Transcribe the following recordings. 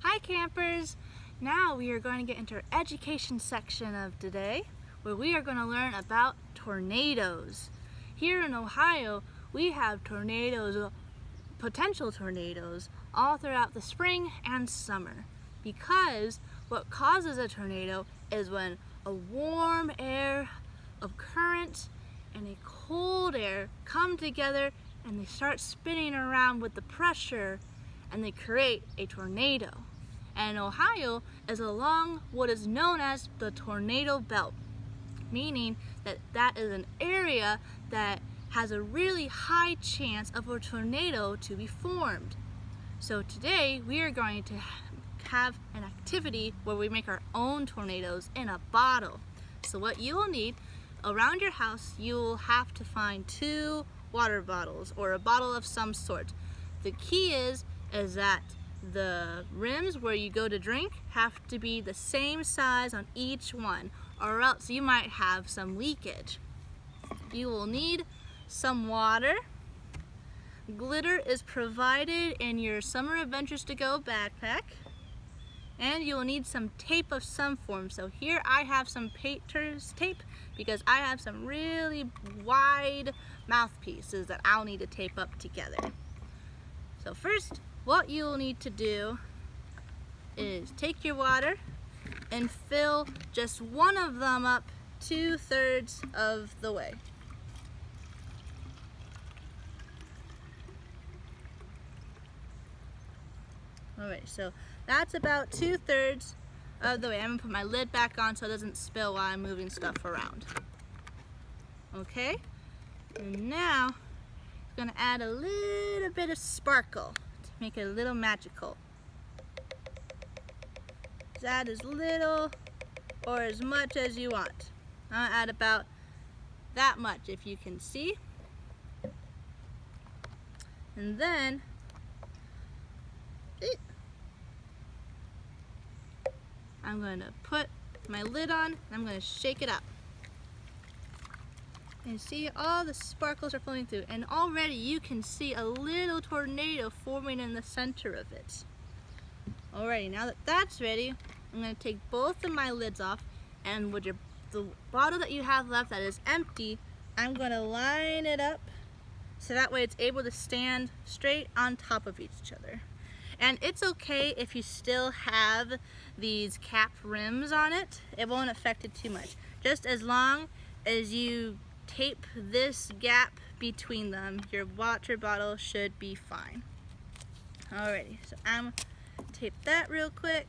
Hi campers! Now we are going to get into our education section of today, where we are going to learn about tornadoes. Here in Ohio, we have tornadoes, potential tornadoes, all throughout the spring and summer. Because what causes a tornado is when a warm air of current and a cold air come together and they start spinning around with the pressure and they create a tornado. And Ohio is along what is known as the tornado belt, meaning that that is an area that has a really high chance of a tornado to be formed. So today we are going to have an activity where we make our own tornadoes in a bottle. So what you will need around your house, you will have to find 2 water bottles or a bottle of some sort. The key is that the rims where you go to drink have to be the same size on each one, or else you might have some leakage. You will need some water. Glitter is provided in your Summer Adventures to Go backpack. And you will need some tape of some form. So here I have some painter's tape because I have some really wide mouthpieces that I'll need to tape up together. So first, what you'll need to do is take your water and fill just one of them up 2/3 of the way. Alright, so that's about 2/3 of the way. I'm gonna put my lid back on so it doesn't spill while I'm moving stuff around. Okay, and now I'm gonna add a little bit of sparkle to make it a little magical. Just add as little or as much as you want. I'm gonna add about that much if you can see. And then I'm going to put my lid on and I'm going to shake it up. And see, all the sparkles are flowing through, and already you can see a little tornado forming in the center of it. Alrighty, now that that's ready, I'm going to take both of my lids off, and with the bottle that you have left that is empty, I'm going to line it up so that way it's able to stand straight on top of each other. And it's okay if you still have these cap rims on it. It won't affect it too much. Just as long as you tape this gap between them, your water bottle should be fine. Alrighty, so I'm gonna tape that real quick.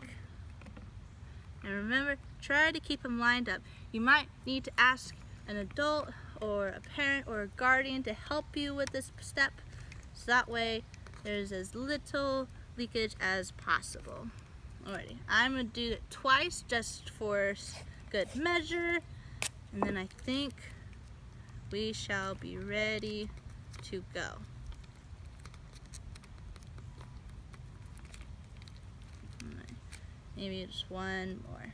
And remember, try to keep them lined up. You might need to ask an adult or a parent or a guardian to help you with this step, so that way there's as little leakage as possible. Alrighty, I'm gonna do it twice just for good measure, and then I think we shall be ready to go. Right. Maybe just one more.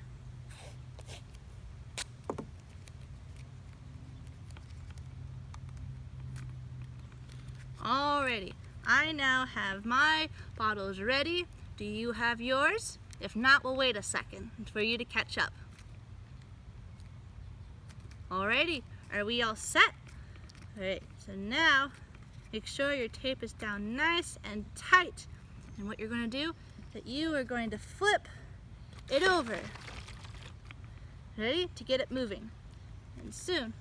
Alrighty, I now have my bottles ready. Do you have yours? If not, we'll wait a second for you to catch up. Alrighty, are we all set? Alright, so now make sure your tape is down nice and tight. And what you're going to do is that you are going to flip it over. Ready? To get it moving. And soon,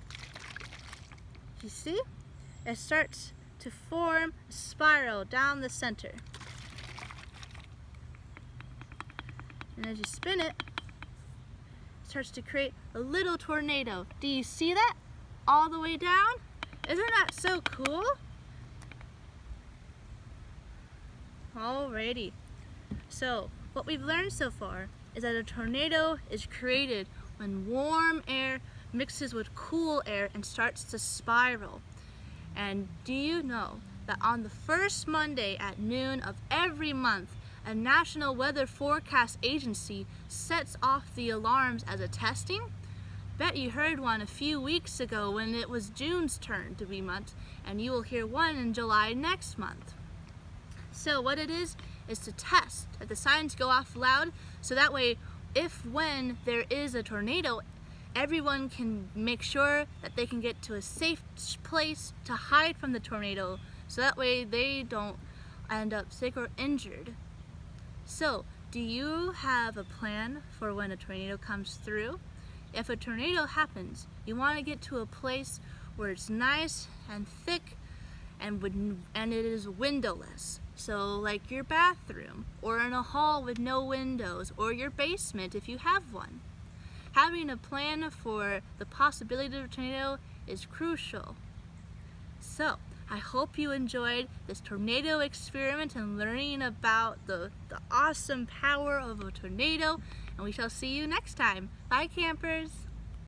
you see, it starts to form a spiral down the center. And as you spin it, it starts to create a little tornado. Do you see that? All the way down? Isn't that so cool? Alrighty. So, what we've learned so far is that a tornado is created when warm air mixes with cool air and starts to spiral. And do you know that on the first Monday at noon of every month, a National Weather Forecast Agency sets off the alarms as a testing? Bet you heard one a few weeks ago when it was June's turn to be month, and you will hear one in July next month. So what it is is to test that the sirens go off loud, so that way when there is a tornado, everyone can make sure that they can get to a safe place to hide from the tornado, so that way they don't end up sick or injured. So, do you have a plan for when a tornado comes through? If a tornado happens, you want to get to a place where it's nice and thick and it is windowless. So like your bathroom, or in a hall with no windows, or your basement if you have one. Having a plan for the possibility of a tornado is crucial. So, I hope you enjoyed this tornado experiment and learning about the awesome power of a tornado, and we shall see you next time. Bye, campers!